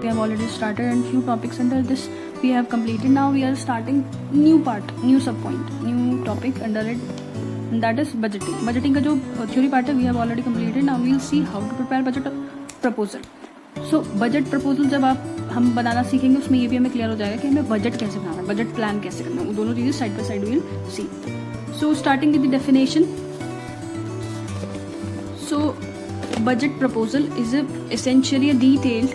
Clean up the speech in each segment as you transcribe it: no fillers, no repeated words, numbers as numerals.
we have already started and few topics under this we have completed. Now we are starting new part, new sub point, new topic under it, and that is budgeting. Budgeting का जो theory part है we have already completed. Now we will see how to prepare budget proposal. So budget proposal जब हम बनाना सीखेंगे उसमें ये भी हमें क्लियर हो जाएगा कि हमें बजट कैसे बनाना है, बजट प्लान कैसे करना है, वो दोनों चीज़ें side by side will see. So starting with the definition. So budget proposal is essentially a detailed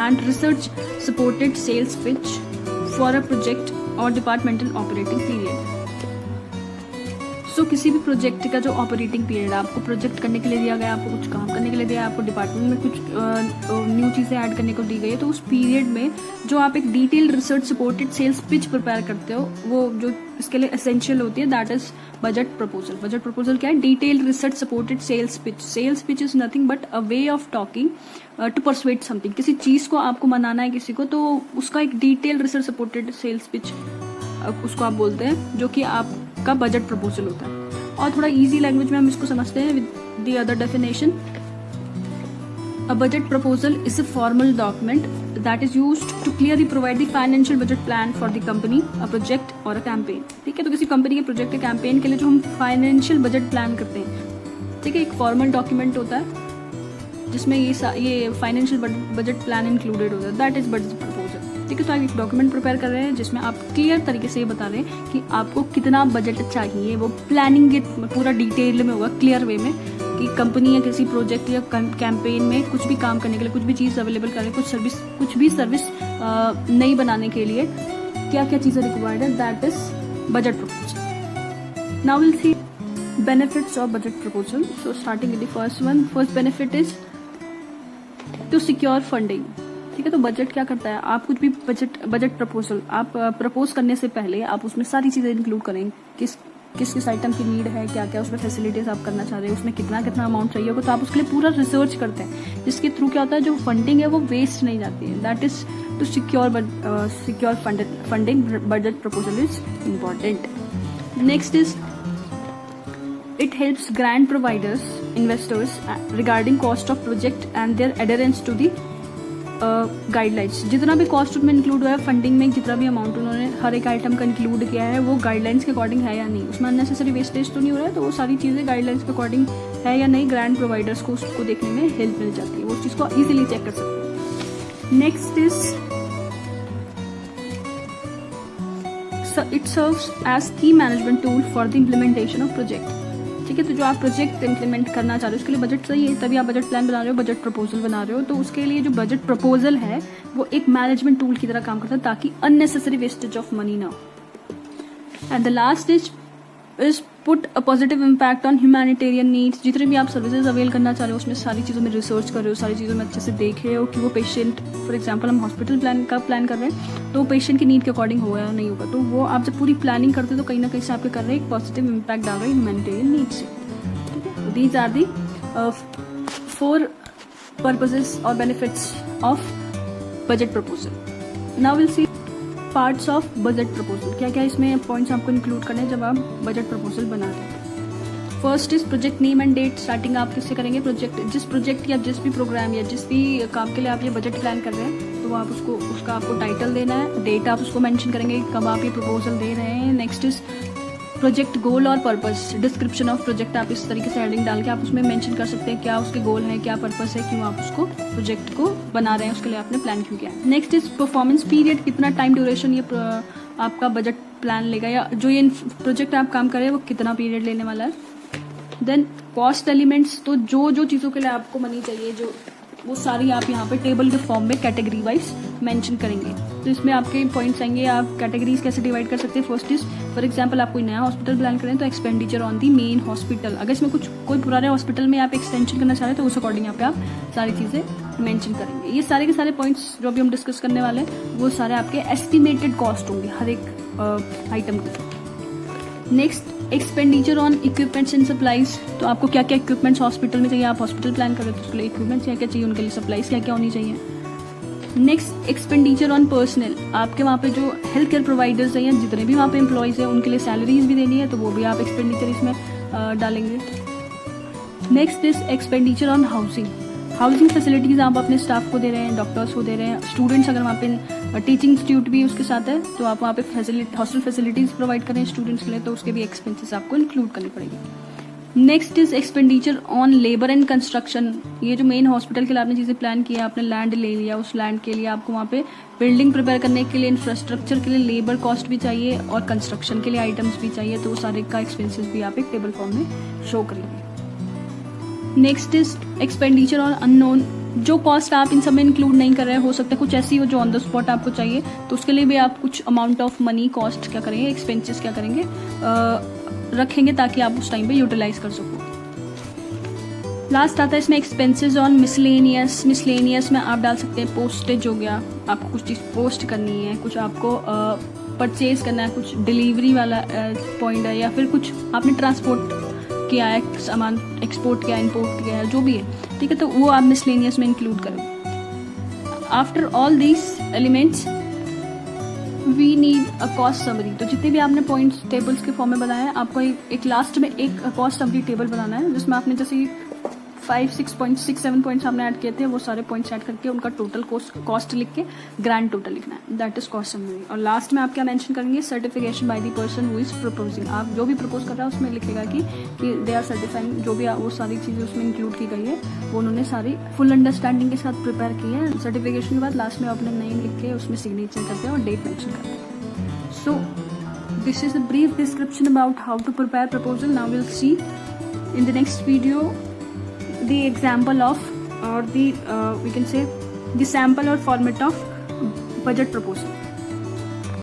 and research supported sales pitch for a project or departmental operating period. So किसी भी project का जो operating period आपको project करने के लिए दिया गया, आपको कुछ काम करने के लिए दिया, आपको डिपार्टमेंट में कुछ न्यू चीज़ें ऐड करने को दी गई है, तो उस पीरियड में जो आप एक detailed research supported sales pitch prepare करते हो, वो जो इसके लिए एसेंशियल होती है, that is budget proposal. Budget proposal क्या है? Detailed research supported sales pitch. Sales pitch is nothing but a way of talking to persuade something. किसी चीज़ को आपको मनाना है किसी को, तो उसका एक detailed research supported sales pitch उसको आप बोलते हैं, जो कि आपका बजट प्रपोजल होता है. और थोड़ा इजी लैंग्वेज में हम इसको समझते हैं with the other definition. A budget proposal is a formal document that is used to clearly provide the financial budget plan for the company, a project और अ कैंपेन. ठीक है, तो किसी कंपनी के प्रोजेक्ट या कैंपेन के लिए जो हम फाइनेंशियल बजट प्लान करते हैं, ठीक है, एक फॉर्मल डॉक्यूमेंट होता है जिसमें ये फाइनेंशियल बजट प्लान इंक्लूडेड होता है, दैट इज बजट प्रपोजल. ठीक है, तो आप एक डॉक्यूमेंट प्रिपेयर कर रहे हैं जिसमें आप क्लियर तरीके से ये बता रहे हैं कि आपको कितना बजट चाहिए. वो प्लानिंग के पूरा डिटेल में होगा, क्लियर वे में, कि कंपनी या किसी प्रोजेक्ट या कैंपेन में कुछ भी काम करने के लिए, कुछ भी चीज़ अवेलेबल करें, कुछ भी सर्विस नई बनाने के लिए क्या क्या चीज़ें रिक्वायर्ड है, that is budget proposal. Now will see benefits of budget proposal. So starting with the first one. First benefit is to secure funding. ठीक है, तो बजट क्या करता है? आप कुछ भी बजट प्रपोजल आप प्रपोज करने से पहले आप उसमें सारी चीज़ें इंक्लूड करें, किस आइटम की नीड है, क्या क्या उसमें फैसिलिटीज आप करना चाह रहे हैं, उसमें कितना अमाउंट चाहिए होगा, तो आप उसके लिए पूरा रिसर्च करते हैं, जिसके थ्रू क्या होता है, जो फंडिंग है वो वेस्ट नहीं जाती है. That is to secure funding. Budget proposal is important. Next is it helps grant providers, investors regarding cost of project and their adherence to the guidelines. जितना भी कॉस्ट में इंक्लूड हुआ है फंडिंग में, जितना भी अमाउंट उन्होंने हर एक आइटम का इंक्लूड किया है, वो गाइडलाइंस के अकॉर्डिंग है या नहीं, उसमें अननेसेसरी वेस्टेज तो नहीं हो रहा है, तो वो सारी चीज़ें गाइडलाइंस के अकॉर्डिंग है या नहीं, ग्रांट प्रोवाइडर्स को उसको देखने में हेल्प मिल जाती है, वो उस चीज़ को ईजिली चेक कर सकते हैं. Next is it serves as key management tool for the implementation of project. ठीक है, तो जो आप प्रोजेक्ट इंप्लीमेंट करना चाह रहे हो उसके लिए बजट चाहिए, तभी आप बजट प्लान बना रहे हो, बजट प्रपोजल बना रहे हो, तो उसके लिए जो बजट प्रपोजल है वो एक मैनेजमेंट टूल की तरह काम करता है, ताकि अननेसेसरी वेस्टेज ऑफ मनी ना हो. And the last is put a positive impact on humanitarian needs. जितने भी आप सर्विसेज अवेल करना चाह रहे हो उसमें सारी चीज़ों में रिसर्च कर रहे हो, सारी चीज़ों में अच्छे से देख रहे हो कि वो पेशेंट, फॉर एग्जांपल हम हॉस्पिटल प्लान कर रहे हैं, तो वो पेशेंट की नीड के अकॉर्डिंग होगा या नहीं होगा, तो वो आप जब पूरी प्लानिंग करते हो तो कहीं ना कहीं से आपके कर रहे हैं एक पॉजिटिव इम्पैक्ट डाल रहे हैं ह्यूमैनिटेरियन नीड से. These are the 4 purposes or benefits of budget proposal. Now we'll see parts of budget proposal. क्या क्या इसमें पॉइंट्स आपको इंक्लूड करने जब आप बजट प्रपोजल बना रहे हैं. First is project name and date. Starting आप किससे करेंगे? जिस प्रोजेक्ट या जिस भी प्रोग्राम या जिस भी काम के लिए आप ये बजट प्लान कर रहे हैं, तो आप उसका आपको टाइटल देना है, डेट आप उसको मेंशन करेंगे कब आप ये प्रपोजल दे रहे हैं. नेक्स्ट इज प्रोजेक्ट गोल और पर्पस. डिस्क्रिप्शन ऑफ प्रोजेक्ट आप इस तरीके से हेडिंग डाल के आप उसमें मेंशन कर सकते हैं क्या उसके गोल है, क्या पर्पस है, क्यों आप उसको प्रोजेक्ट को बना रहे हैं, उसके लिए आपने प्लान क्यों किया. Next is performance period. कितना टाइम ड्यूरेशन ये आपका बजट प्लान लेगा, या जो ये प्रोजेक्ट आप काम कर रहे हैं वो कितना पीरियड लेने वाला है. Then cost elements. तो जो चीज़ों के लिए आपको मनी चाहिए, जो वो सारी आप यहाँ पे टेबल के फॉर्म में कैटेगरी वाइज मेंशन करेंगे. तो इसमें आपके पॉइंट्स आएंगे, आप कैटेगरीज कैसे डिवाइड कर सकते हैं. फर्स्ट इज फॉर एग्जांपल आप कोई नया हॉस्पिटल प्लान करें तो expenditure on the main hospital. अगर इसमें कोई पुराने हॉस्पिटल में आप एक्सटेंशन करना चाह रहे हैं तो उस अकॉर्डिंग यहाँ पे आप सारी चीज़ें मेंशन करेंगे. ये सारे के सारे पॉइंट्स जो अभी हम डिस्कस करने वाले हैं वो सारे आपके एस्टिमेटेड कॉस्ट होंगे हर एक आइटम की. Next expenditure on equipments and supplies. तो आपको क्या क्या इक्विपमेंट्स हॉस्पिटल में चाहिए, आप हॉस्पिटल प्लान कर रहे हो तो उसके लिए इक्विपमेंट्स क्या क्या चाहिए, उनके लिए सप्लाईज क्या क्या होनी चाहिए. Next expenditure on personal. आपके वहाँ पे जो हेल्थ केयर प्रोवाइडर्स हैं या जितने भी वहाँ पे एम्प्लॉयज़ हैं उनके लिए सैलरीज भी देनी है, तो वो भी आप एक्सपेंडिचर इसमें डालेंगे. Next is expenditure on housing. Housing facilities आप अपने स्टाफ को दे रहे हैं, डॉक्टर्स को दे रहे हैं, स्टूडेंट्स अगर वहाँ पे टीचिंग इंस्टीट्यूट भी उसके साथ है तो आप वहाँ पे हॉस्टल फैसिलिटीज़ प्रोवाइड करें स्टूडेंट्स के लिए, तो उसके भी एक्सपेंसेस आपको इंक्लूड करनी पड़ेगी। Next is expenditure on labour and construction. ये जो मेन हॉस्पिटल के लिए आपने चीज़ें प्लान किया, आपने लैंड ले लिया, उस लैंड के लिए आपको वहाँ पे बिल्डिंग प्रिपेयर करने के लिए, इंफ्रास्ट्रक्चर के लिए लेबर कॉस्ट भी चाहिए और कंस्ट्रक्शन के लिए आइटम्स भी चाहिए, तो वो सारे का एक्सपेंसेस भी आप एक टेबल फॉर्म में शो करेंगे। Next is expenditure on unknown. जो कॉस्ट आप इन सब में इंक्लूड नहीं कर रहे हैं, हो सकता है कुछ ऐसी हो जो ऑन द स्पॉट आपको चाहिए, तो उसके लिए भी आप कुछ अमाउंट ऑफ मनी कॉस्ट क्या करेंगे, एक्सपेंसेस क्या करेंगे, रखेंगे ताकि आप उस टाइम पे यूटिलाइज कर सको। लास्ट आता है इसमें एक्सपेंसेस ऑन मिसलेनियस। मिसलेनियस में आप डाल सकते हैं पोस्टेज हो गया, आपको कुछ चीज़ पोस्ट करनी है, कुछ आपको परचेज करना है, कुछ डिलीवरी वाला पॉइंट है, या फिर कुछ आपने ट्रांसपोर्ट किया है, सामान एक्सपोर्ट किया, इंपोर्ट किया है, जो भी है, ठीक है, तो वो आप मिसलेनियस में इंक्लूड करें। After all these elements we need a cost summary. तो जितने भी आपने पॉइंट्स टेबल्स के फॉर्म में बनाए हैं, आपको एक लास्ट में एक कॉस्ट समरी टेबल बनाना है जिसमें आपने जैसे 7 पॉइंट्स आपने ऐड किए थे, वो सारे पॉइंट्स ऐड करके उनका टोटल कॉस्ट लिख के ग्रैंड टोटल लिखना है, दैट इज कॉस्ट समरी। और लास्ट में आप क्या मेंशन करेंगे, certification by the person who is proposing. आप जो भी प्रपोज कर रहा है उसमें लिखेगा कि दे आर सर्टिफाइंग, जो भी वो सारी चीज़ें उसमें इंक्लूड की गई है वो उन्होंने सारी फुल अंडरस्टैंडिंग के साथ प्रिपेयर की है। सर्टिफिकेशन के बाद लास्ट में अपने नेम लिख के उसमें सिग्नेचर करते हैं और डेट मेंशन करते हैं। So this is a brief description about how to prepare proposal. Now we'll see in the next video the example of, or the we can say the sample or format of budget proposal.